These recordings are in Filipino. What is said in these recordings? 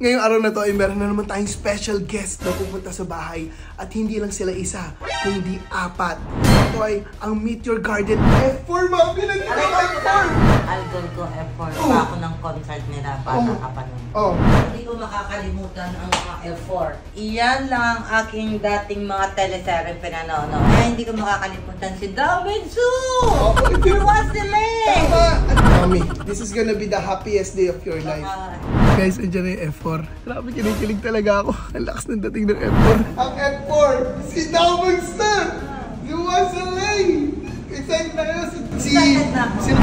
Ngayong araw na to ay meron na naman tayong special guest na pupunta sa bahay. At hindi lang sila isa, kundi apat. Ito ay ang Meet Your Garden F4, mami! Nandito ang F4! Aldol ko F4 pa ako ng concert nila para kapanood. Hindi ko makakalimutan ang mga F4. Iyan lang ang aking dating mga teleserye pinanono. Kaya hindi ko makakalimutan si Davinsu! Luwas sila eh! Tama! Mami, this is gonna be the happiest day of your life. Guys, andyan na yung F4. Grabe, kinikilig talaga ako. Ang lakas ng dating ng F4. Ang F4, si Davinsu! Luwas sila! Excited na kayo si...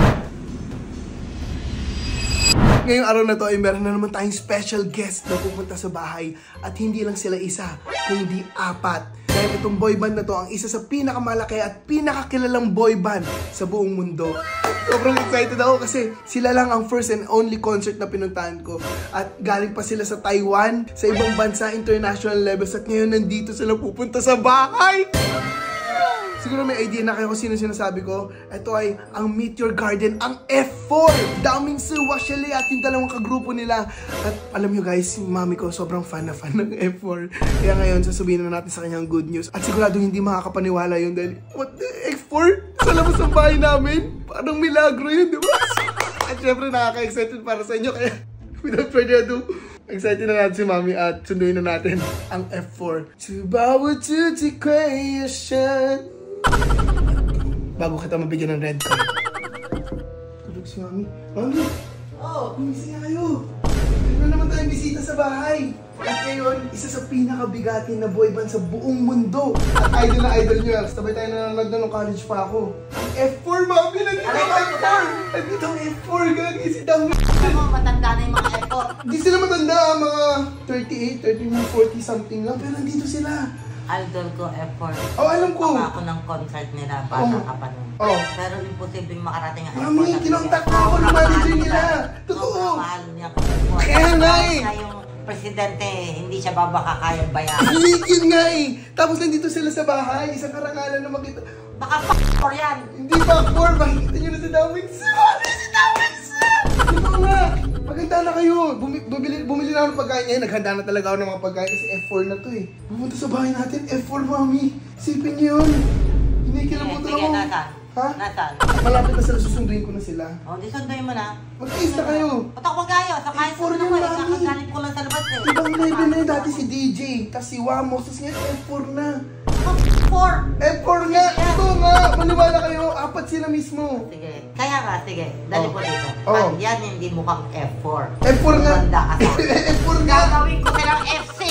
Ngayong araw na to ay meron na naman tayong special guest na pupunta sa bahay. At hindi lang sila isa, kundi apat. Dahil itong boy band na to ang isa sa pinakamalaki at pinakakilalang boy band sa buong mundo. Sobrang excited ako kasi sila lang ang first and only concert na pinuntahan ko. At galing pa sila sa Taiwan, sa ibang bansa, international levels. At ngayon nandito sila pupunta sa bahay. Siguro may idea na kayo kung sino sinasabi ko. Ito ay ang Meet Your Garden, ang F4! Davinsu, Washele at yung dalawang kagrupo nila. At alam nyo guys, mami ko sobrang fan ng F4. Kaya ngayon, sasabihin na natin sa kanyang good news. At sigurado hindi makakapaniwala yun dahil, what the F4? Sa labas ng bahay namin? Parang milagro yun, di ba? At syempre nakaka-excited para sa inyo. Kaya, without further ado, excited na natin si mami at sunduin na natin ang F4. Subawa to the creation. Bago kita mabigyan ng red card. Tulog si mami. Mami! Bumising na kayo. Meron naman tayong bisita sa bahay. At ngayon, isa sa pinakabigatin na boy band sa buong mundo. At idol na idol nyo. Sabay tayo nanonood na nung college pa ako. Ang F4, mami! Nandito ang F4! Nandito ang F4! Gagi si Davinsu! Matanda na yung mga F4. Hindi sila matanda. Mga 38, 39, 40 something lang. Pero nandito sila. Aldol ko F4. Alam ko. Pa ako ng concert nila para kapanood. Pero imposibleng makarating ang F4. Mami, kinontak na ako ng manager nila. Totoo. Mahal niya ako. Kaya nga eh. Yung presidente, hindi siya babakakayang bayaran. Yun nga eh. Tapos nandito sila sa bahay. Isang karangalan na makita. Baka F4 yan. Hindi F4. Makikita nyo na si Davinsu. Si Davinsu! Ito nga. Maghanda na kayo. Bumili na ako ng pagkain ngayon. Naghanda na talaga ako ng mga pagkain kasi F4 na to eh. Pumunta sa bahay natin. F4, mami. Sipin nyo yun. Hinikilabutan ako. Sige, nasaan? Ha? Nasaan? Malapit na sila. Susunduin ko na sila. O, di sunduin mo na. Mag-taste na kayo. Ba't ako magayo? Sa kahit F4 sino yun, mo eh. mami. Kakagaling ko lang sa labas eh. Ibang level na yun. Dati si DJ. Tapos si Wamos. Tapos ngayon F4 na. F4! F4 nga! Ito nga! Maniwala kayo. Apat sila mismo. Sige. Kaya nga, sige. Dali po dito. Yan hindi mukhang F4. F4 nga! Manda ka sa F4 nga! gagawin ko silang F6!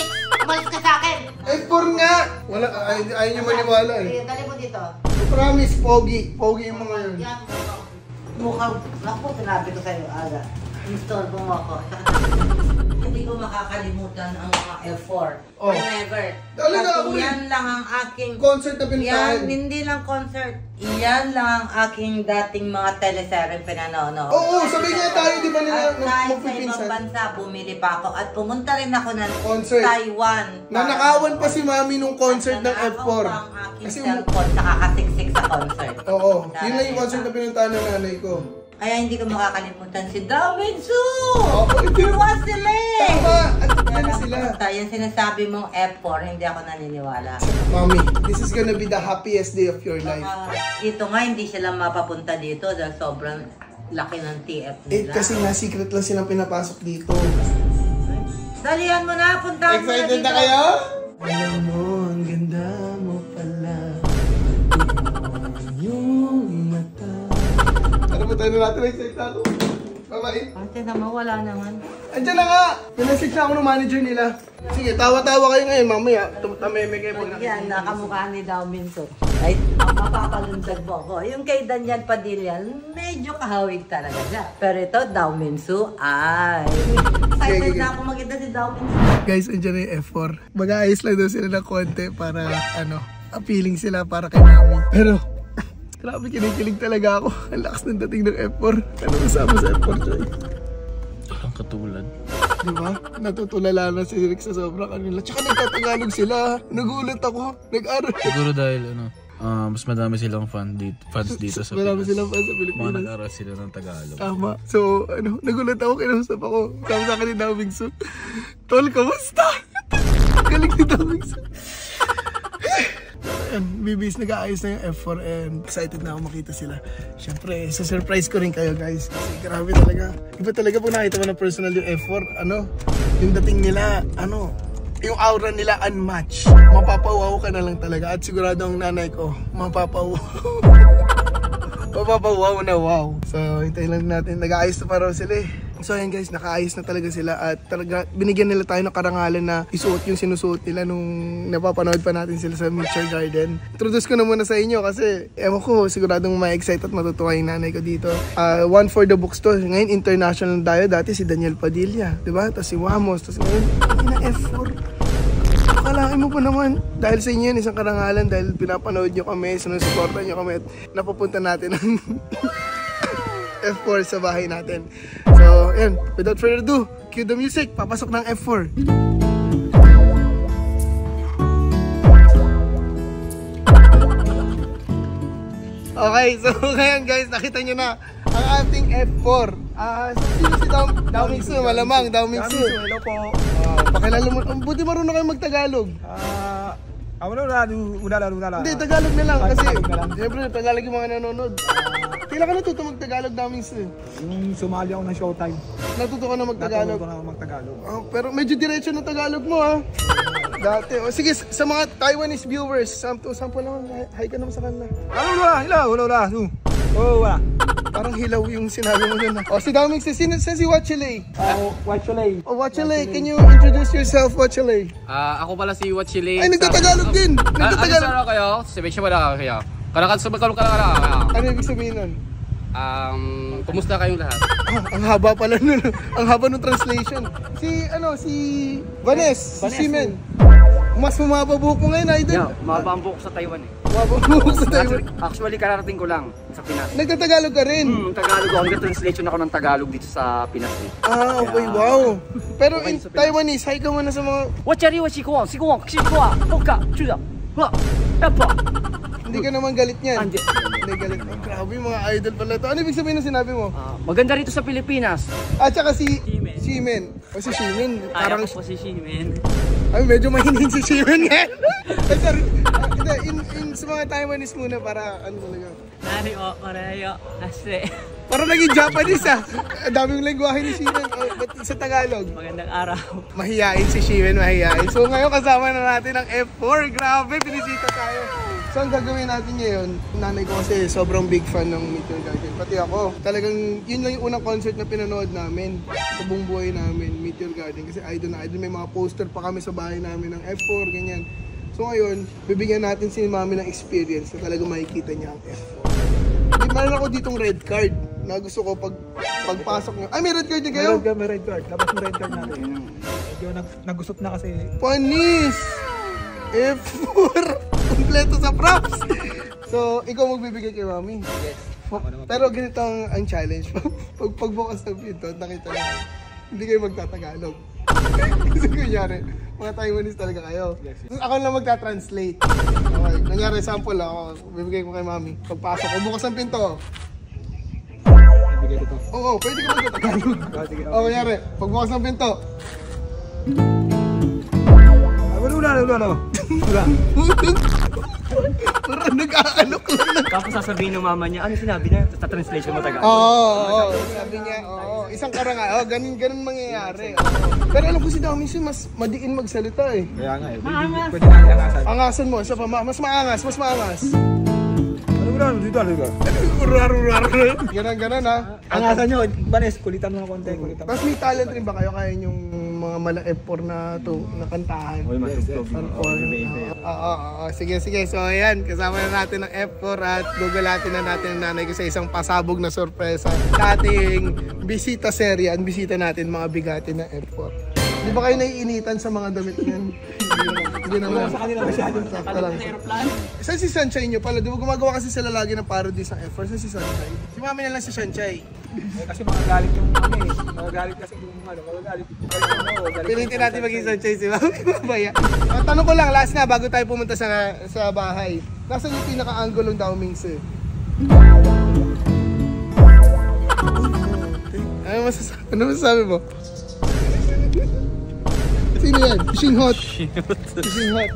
Umalis ka sa akin! F4 nga! Wala, ayaw nyo maniwala eh. Sige, dali po dito. Promise, pogi. Pogi yung mga yun. Yan, mukhang, naku, sinabi ko sa'yo, aga. Install mo ako. Hindi ko makakalimutan ang mga F4. Never. Talaga ako eh. Yan lang ang aking... Concert na pinuntahan. Yan, hindi lang concert. Iyan lang ang aking dating mga teleserye pinanono. Oo, sabi nga tayo, di ba nila at kahit sa ibang magpipinsan? bansa, bumili pa ako. At pumunta rin ako ng Concert. Taiwan. Nanakawan pa si mami nung concert ng F4. At ang aking cellphone, nakakasiksik sa concert. Oo, yun lang yung concert na pinuntahan ng nanay ko. Kaya hindi ko makakalimutan si Davinsu! Ito Luwas sila eh! Tama! At yan na sila. Yung sinasabi mong F4, hindi ako naniniwala. Mami, this is gonna be the happiest day of your life. Dito nga, hindi sila mapapunta dito dahil sobrang laki ng TF nila. Kasi nga, secret lang silang pinapasok dito. Dalihan mo na, punta mo na dito. Excited na kayo? Alam mo, ang ganda mo pala. Yung mata. Ano ba tayo na natin? Excited na ako. Bye-bye. Ate naman, wala naman. Andiyan na nga! Pinasik na ako ng manager nila. Sige, tawa-tawa kayo ngayon. Mamaya, tameme kayo pag nakikita. Yan, nakamukha ni Davinsu. Ay, mapapalunsag mo ako. Yung kay Daniel Padilla, medyo kahawig talaga siya. Pero ito, Davinsu, ay. Excited na ako makita si Davinsu. Guys, andiyan na yung F4. Mag-aayos lang daw sila ng konti para, appealing sila para kay mami. Pero, grabe, kinikilig talaga ako. Ang lakas ng dating ng F4. Ano kasama sa F4, Choy? Walang katulad. Diba? Natutulala na si Rick sa sobra kanila. Tsaka nagtatagalog sila. Nagulat ako. Nag-aral. Siguro dahil Mas madami silang fans dito sa Marami Pinas. silang fans sa Pilipinas. Mga nag-aral sila ng Tagalog. Tama. So, nagulat ako, kinausap ako. Sabi sa akin ni Damingsu, Tol, kamusta? Galing ni Damingsu. Ayan, bibis, nag-aayos na yung F4 and excited na ako makita sila. Siyempre, surprise ko rin kayo guys. Kasi grabe talaga. Iba talaga pag nakita mo na personal yung F4, yung dating nila, yung aura nila unmatched. Mapapawaw ka na lang talaga. At sigurado ang nanay ko, mapapawaw. Mapapawaw na wow. So, hintayin lang natin. Nag-aayos na pa raw sila eh. So ayan guys, nakaayos na talaga sila at talaga binigyan nila tayo ng karangalan na isuot yung sinusuot nila nung napapanood pa natin sila sa Nature Garden. Introduce ko na muna sa inyo kasi ewan ko, siguradong ma-excite at matutuwa yung nanay ko dito. One for the books to. Ngayon international tayo, dati si Daniel Padilla, diba? Tapos si Wamos, tapos ngayon na F4. Akalain mo pa naman, dahil sa inyo yun, isang karangalan, dahil pinapanood nyo kami, sinusuportan nyo kami at napapunta natin ng F4 sa bahay natin. So, yan. Without further ado, cue the music. Papasok ng F4. Okay, so ngayon guys, nakita nyo na ang ating F4. Sino si Damingsu? Malamang, Damingsu. Hello po. Pakilala mo. Buti marunong kayo mag-Tagalog. Wala. Hindi, Tagalog na lang. Kasi, siyempre, Tagalog yung mga nanonood. Kailan ka natuto mag-Tagalog, Damingsu? Yung sumali ako ng Showtime. Natuto ka na mag-Tagalog? Natuto na ako mag-Tagalog. Pero medyo diretso na Tagalog mo ha. Dati. Sige, sa mga Taiwanese viewers, sample naman, hi ka naman sa kanila. Wala. Wala. Parang hilaw yung sinabi mo dun. Si Damingsu, si Wachile. Wachile. Wachile, can you introduce yourself, Wachile? Ako pala si Wachile. Ay, nagtatagalog din! Nagtatagalog! Ano kayo? Sabihin mo na kayo. Kanakan sa magkalong ka. Ano ibig sabihin nun? Kumusta kayong lahat? Ang haba pala nun. Ang haba ng translation. Si Vanessa, si Simen. Mas buhok mo ngayon, idol. Yeah, mabambok sa Taiwan eh. Buhok sa Taiwan. Actually, kararating ko lang sa Pinas. Nagtatagalog ka rin? Tagalog ako. Nag-translation ako ng Tagalog dito sa Pinas eh. Okay, wow. Pero in Taiwanese, hi ka muna sa mga... Hindi ka naman galit niyan. Hindi galit. Grabe, mga idol pala to. Ano ibig sabihin ng sinabi mo? Maganda rito sa Pilipinas. At saka si Simen. O si Simen. Parang... po si Shimen. Ay, medyo mahinin si Simen yan. Ay, sorry. In sa mga Taiwanese muna para ano talaga. Nari o, pareho, ase. Parang naging Japanese Ang daming lengguwahe ni Simen. Ba't sa Tagalog? Magandang araw. Mahiyain si Simen, mahiyain. So ngayon kasama na natin ang F4. Grabe, pinisita tayo. So ang gagawin natin ngayon, nanay ko kasi sobrang big fan ng Meteor Garden. Pati ako, talagang yun lang yung unang concert na pinanood namin sa buong buhay namin, Meteor Garden. Kasi idol na idol, may mga poster pa kami sa bahay namin ng F4, ganyan. So ngayon, bibigyan natin si mami ng experience na talagang makikita niya ang F4. Meron ako ditong red card na gusto ko pagpasok niyo. Ay, may red card din kayo? May red card. Labas mo red card natin. Medyo nagusot na kasi. Panis! F4! Kompleto sa props! So, ikaw magbibigay kay mami? Yes. Pero ganito ang challenge. Pagbukas ng pinto, nakita niyo, hindi kayo magtatagalog. Kasi kunyari, mga Taiwanese talaga kayo. Ako lang magta-translate. Okay, nangyari sample ako, bibigay ko kay mami. Pagpasok ko, bukas ng pinto. Bigay ko to. Oo, pwede ka magtatagalog. O, kunyari, pagbukas ng pinto. Wala. Parang nag-aalok lang na. Tapos sasabihin ng mama niya, ano sinabi niya? Sa translation mo Tagalog. Oo, sabi niya, isang karangal. Ganun mangyayari. Pero alam ko si Damingsu, mas madiin magsalita eh. Kaya nga eh. Pwede nga iangasan. Angasan mo, isa pa, mas maangas. Dito. Ganun ha. Angasan nyo. Banes, kulitan mo ng konti. Tapos may talent rin ba kayo? Kaya yung mga mala F4 na kantahan? Sige. So ayan, kasama na natin ang F4 at gugulatin na natin ang nanay ko sa isang pasabog na sorpresa. Dating bisita serya, ang bisita natin mga bigati na F4. Di ba kayo naiinitan sa mga damit niyan? Hindi naman. Sa kanila masyadong Sakto lang. Saan si Sunshine nyo pala? Di ba gumagawa kasi sila lagi ng parody sa F4? Saan si Sunshine? Si mami na lang si Sunshine. kasi magagalit yung magagalit kasi yung magagalit. Pilitin natin maging Sunshine si mami. Mabaya. Tanong ko lang, last na, bago tayo pumunta sa bahay. Nasaan yung pinaka-angle ng Daomings eh? Ano masasabi mo? Sino yan? Fishing hot. Fishing hot.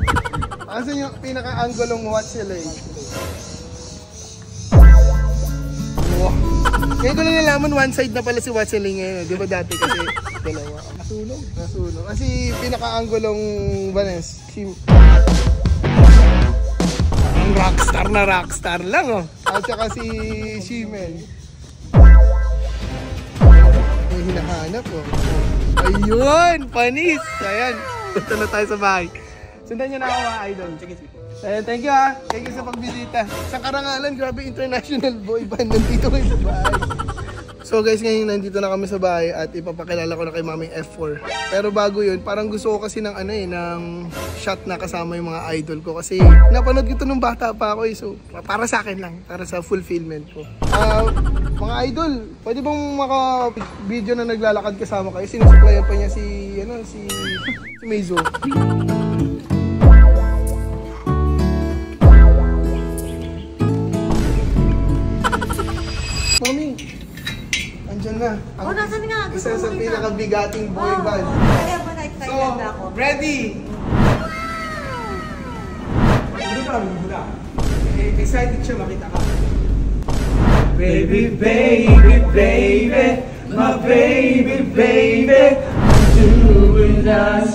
Asan yung pinaka-angle ng Watselay? Wow. Ngayon ko lang nalaman one side na pala si Watselay ngayon. Di ba dati kasi dalawa? Nasunog. Kasi pinaka-angle ng Vanes. Ang rockstar lang oh. At saka si Shimel. May hinahanap oh. Ayun! Panis! Ayan. Punta na tayo sa bahay. Sundan nyo na ako mga idol. Sige. Thank you ha. Thank you sa pagbisita. Sa Karangalan, grabe international boy band. Nandito kayo sa bahay. So guys, ngayon nandito na kami sa bahay at ipapakilala ko na kay Maming F4. Pero bago yun, parang gusto ko kasi ng ng shot na kasama yung mga idol ko. Kasi napanood ko ito nung bata pa ako eh. So para sa akin lang, para sa fulfillment ko. Mga idol, pwede bang maka-video na naglalakad kasama kayo? Sinusuplayan pa niya si Meizo. Mami, andyan na. Nasaan nga? Isa sa pinakabigating boy band. Kaya ba na-excited na ako? Ready! Excited siya makita ka. Baby, baby, baby, my baby, baby, doing us.